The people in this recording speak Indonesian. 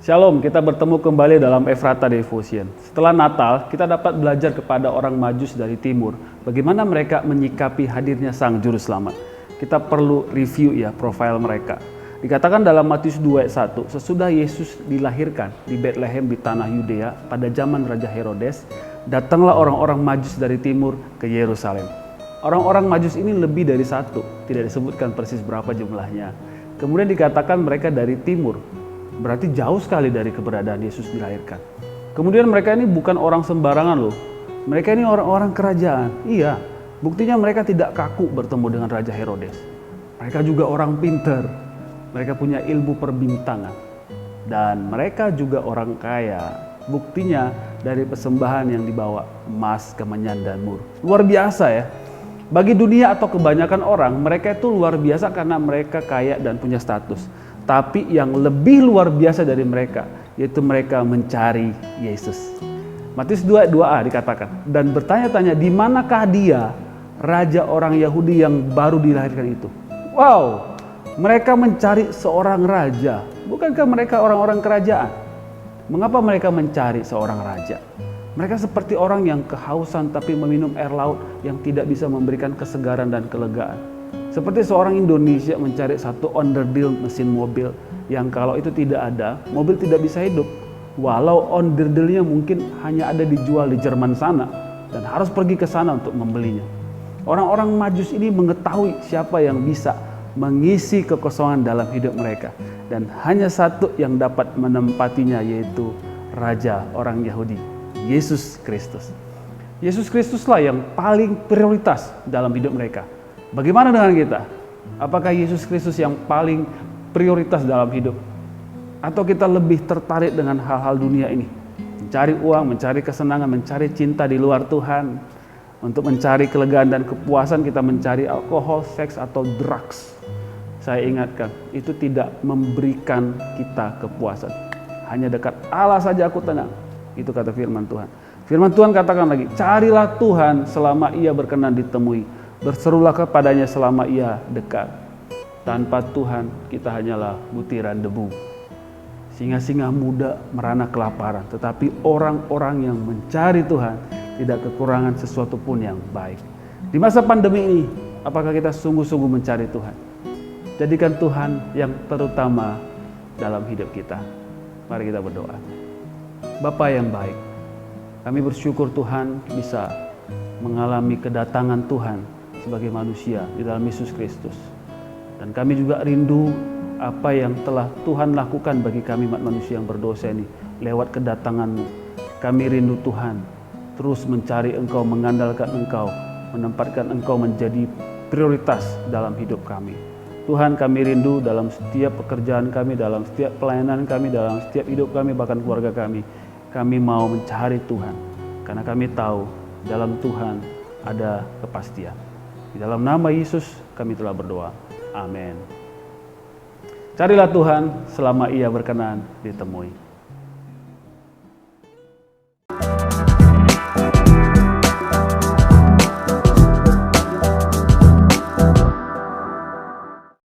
Shalom, kita bertemu kembali dalam Efrata Devotion. Setelah Natal, kita dapat belajar kepada orang Majus dari timur, bagaimana mereka menyikapi hadirnya Sang Juru Selamat. Kita perlu review ya profil mereka. Dikatakan dalam Matius 2 ayat 1, sesudah Yesus dilahirkan di Bethlehem di tanah Yudea pada zaman Raja Herodes, datanglah orang-orang Majus dari timur ke Yerusalem. Orang-orang Majus ini lebih dari satu, tidak disebutkan persis berapa jumlahnya. Kemudian dikatakan mereka dari timur, berarti jauh sekali dari keberadaan Yesus dilahirkan. Kemudian mereka ini bukan orang sembarangan loh. Mereka ini orang-orang kerajaan. Iya, buktinya mereka tidak kaku bertemu dengan Raja Herodes. Mereka juga orang pintar. Mereka punya ilmu perbintangan. Dan mereka juga orang kaya. Buktinya dari persembahan yang dibawa, emas, kemenyan, dan mur. Luar biasa ya. Bagi dunia atau kebanyakan orang, mereka itu luar biasa karena mereka kaya dan punya status. Tapi yang lebih luar biasa dari mereka, yaitu mereka mencari Yesus. Matius 2:2a dikatakan, dan bertanya-tanya, di manakah dia, raja orang Yahudi yang baru dilahirkan itu? Wow, mereka mencari seorang raja. Bukankah mereka orang-orang kerajaan? Mengapa mereka mencari seorang raja? Mereka seperti orang yang kehausan tapi meminum air laut yang tidak bisa memberikan kesegaran dan kelegaan. Seperti seorang Indonesia mencari satu onderdil mesin mobil yang kalau itu tidak ada, mobil tidak bisa hidup. Walau onderdilnya mungkin hanya ada dijual di Jerman sana dan harus pergi ke sana untuk membelinya. Orang-orang Majus ini mengetahui siapa yang bisa mengisi kekosongan dalam hidup mereka. Dan hanya satu yang dapat menempatinya, yaitu Raja orang Yahudi, Yesus Kristus. Yesus Kristuslah yang paling prioritas dalam hidup mereka. Bagaimana dengan kita? Apakah Yesus Kristus yang paling prioritas dalam hidup? Atau kita lebih tertarik dengan hal-hal dunia ini? Mencari uang, mencari kesenangan, mencari cinta di luar Tuhan. Untuk mencari kelegaan dan kepuasan kita mencari alkohol, seks, atau drugs. Saya ingatkan, itu tidak memberikan kita kepuasan. Hanya dekat Allah saja aku tenang. Itu kata firman Tuhan. Firman Tuhan katakan lagi, carilah Tuhan selama ia berkenan ditemui. Berserulah kepadanya selama ia dekat. Tanpa Tuhan kita hanyalah butiran debu. Singa-singa muda merana kelaparan, tetapi orang-orang yang mencari Tuhan tidak kekurangan sesuatu pun yang baik. Di masa pandemi ini, apakah kita sungguh-sungguh mencari Tuhan? Jadikan Tuhan yang terutama dalam hidup kita. Mari kita berdoa. Bapa yang baik, kami bersyukur Tuhan bisa mengalami kedatangan Tuhan sebagai manusia di dalam Yesus Kristus. Dan kami juga rindu apa yang telah Tuhan lakukan bagi kami umat manusia yang berdosa ini lewat kedatangan-Mu. Kami rindu Tuhan terus mencari Engkau, mengandalkan Engkau, menempatkan Engkau menjadi prioritas dalam hidup kami. Tuhan, kami rindu dalam setiap pekerjaan kami, dalam setiap pelayanan kami, dalam setiap hidup kami, bahkan keluarga kami. Kami mau mencari Tuhan karena kami tahu dalam Tuhan ada kepastian. Di dalam nama Yesus kami telah berdoa. Amin. Carilah Tuhan selama ia berkenan ditemui.